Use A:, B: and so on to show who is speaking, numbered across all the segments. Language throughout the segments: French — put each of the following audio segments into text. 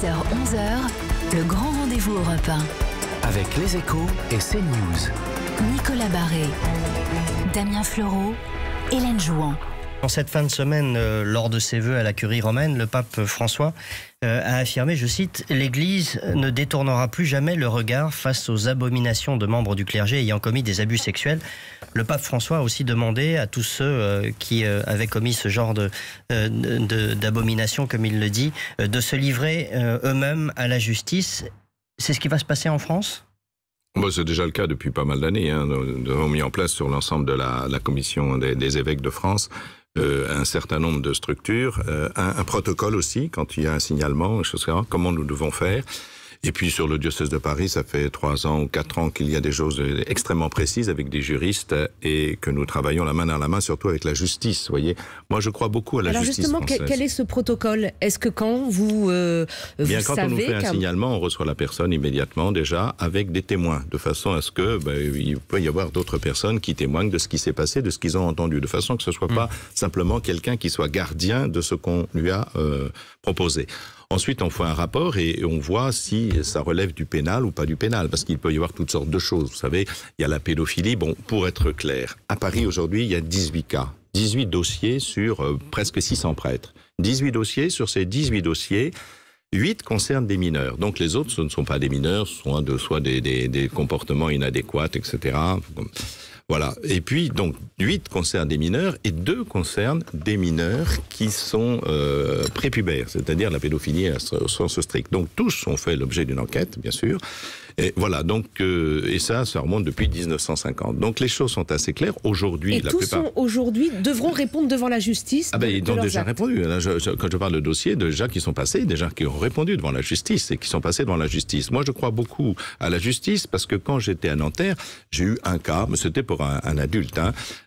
A: 10h-11h, le grand rendez-vous Europe 1.
B: Avec les Échos et CNews.
A: Nicolas Barré, Damien Fleureau, Hélène Jouan.
C: En cette fin de semaine, lors de ses vœux à la curie romaine, le pape François a affirmé, je cite, « L'Église ne détournera plus jamais le regard face aux abominations de membres du clergé ayant commis des abus sexuels ». Le pape François a aussi demandé à tous ceux qui avaient commis ce genre d'abomination, comme il le dit, de se livrer eux-mêmes à la justice. C'est ce qui va se passer en France ?
D: Bon, c'est déjà le cas depuis pas mal d'années. Nous avons mis en place sur l'ensemble de la commission des évêques de France un certain nombre de structures, un protocole aussi, quand il y a un signalement, etc., comment nous devons faire. Et puis sur le diocèse de Paris, ça fait 3 ans ou 4 ans qu'il y a des choses extrêmement précises avec des juristes et que nous travaillons la main dans la main, surtout avec la justice. Vous voyez, moi je crois beaucoup à la justice française.
E: Alors justement, quel est ce protocole? Est-ce que quand vous
D: quand on nous fait un signalement, on reçoit la personne immédiatement déjà avec des témoins, de façon à ce que il peut y avoir d'autres personnes qui témoignent de ce qui s'est passé, de ce qu'ils ont entendu, de façon que ce ne soit pas simplement quelqu'un qui soit gardien de ce qu'on lui a proposé. Ensuite, on fait un rapport et on voit si ça relève du pénal ou pas du pénal, parce qu'il peut y avoir toutes sortes de choses. Vous savez, il y a la pédophilie. Bon, pour être clair, à Paris aujourd'hui, il y a 18 cas, 18 dossiers sur presque 600 prêtres. 18 dossiers, sur ces 18 dossiers, 8 concernent des mineurs. Donc les autres, ce ne sont pas des mineurs, soit des comportements inadéquats, etc. Voilà. Et puis, donc, 8 concernent des mineurs et 2 concernent des mineurs qui sont prépubères, c'est-à-dire la pédophilie au sens strict. Donc, tous ont fait l'objet d'une enquête, bien sûr. Et voilà, donc, et ça remonte depuis 1950. Donc, les choses sont assez claires. Aujourd'hui,
E: et tous aujourd'hui devront répondre devant la justice.
D: Ils ont déjà répondu. Là, quand je parle de dossiers, déjà qui sont passés, déjà qui ont répondu devant la justice et qui sont passés devant la justice. Moi, je crois beaucoup à la justice parce que quand j'étais à Nanterre, j'ai eu un cas, mais c'était pour un adulte.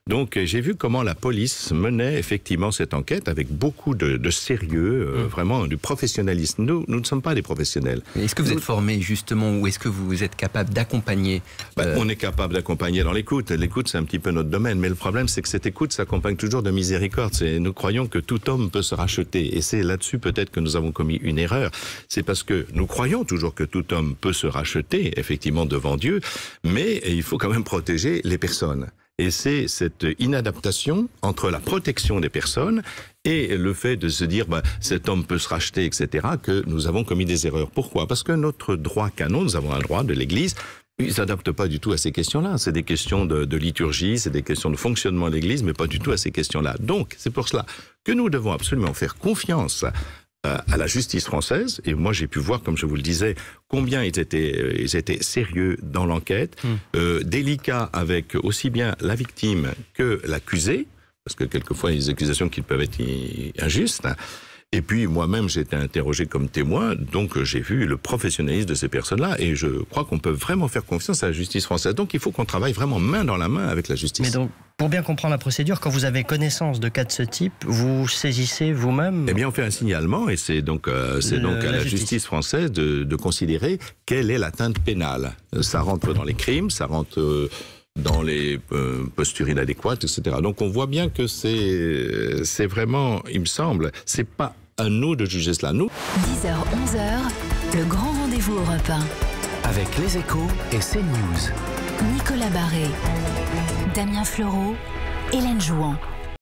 D: Donc, j'ai vu comment la police menait effectivement cette enquête avec beaucoup de sérieux, vraiment du professionnalisme. Nous ne sommes pas des professionnels.
B: Est-ce que vous êtes formé justement ou est-ce que vous êtes capable d'accompagner
D: On est capable d'accompagner dans l'écoute. L'écoute, c'est un petit peu notre domaine. Mais le problème, c'est que cette écoute s'accompagne toujours de miséricorde. Nous croyons que tout homme peut se racheter. Et c'est là-dessus peut-être que nous avons commis une erreur. C'est parce que nous croyons toujours que tout homme peut se racheter, effectivement, devant Dieu. Mais il faut quand même protéger les personnes. Et c'est cette inadaptation entre la protection des personnes et le fait de se dire cet homme peut se racheter, etc., que nous avons commis des erreurs. Pourquoi? Parce que notre droit canon, nous avons un droit de l'Église, il ne s'adapte pas du tout à ces questions-là. C'est des questions de liturgie, c'est des questions de fonctionnement de l'Église, mais pas du tout à ces questions-là. Donc, c'est pour cela que nous devons absolument faire confiance à la justice française, et moi j'ai pu voir, comme je vous le disais, combien ils étaient sérieux dans l'enquête, délicats avec aussi bien la victime que l'accusé, parce que quelquefois il y a des accusations qui peuvent être injustes. Et puis moi-même j'ai été interrogé comme témoin, donc j'ai vu le professionnalisme de ces personnes-là, et je crois qu'on peut vraiment faire confiance à la justice française. Donc il faut qu'on travaille vraiment main dans la main avec la justice.
C: Mais donc, pour bien comprendre la procédure, quand vous avez connaissance de cas de ce type, vous saisissez vous-même?
D: Eh bien, on fait un signalement et c'est donc à la justice française de considérer quelle est l'atteinte pénale. Ça rentre dans les crimes, ça rentre dans les postures inadéquates, etc. Donc on voit bien que c'est vraiment, il me semble, c'est pas à nous de juger cela. Nous.
A: 10h-11h, le grand rendez-vous Europe 1.
B: Avec les Échos et CNews.
A: Nicolas Barré, Damien Fleureau, Hélène Jouan.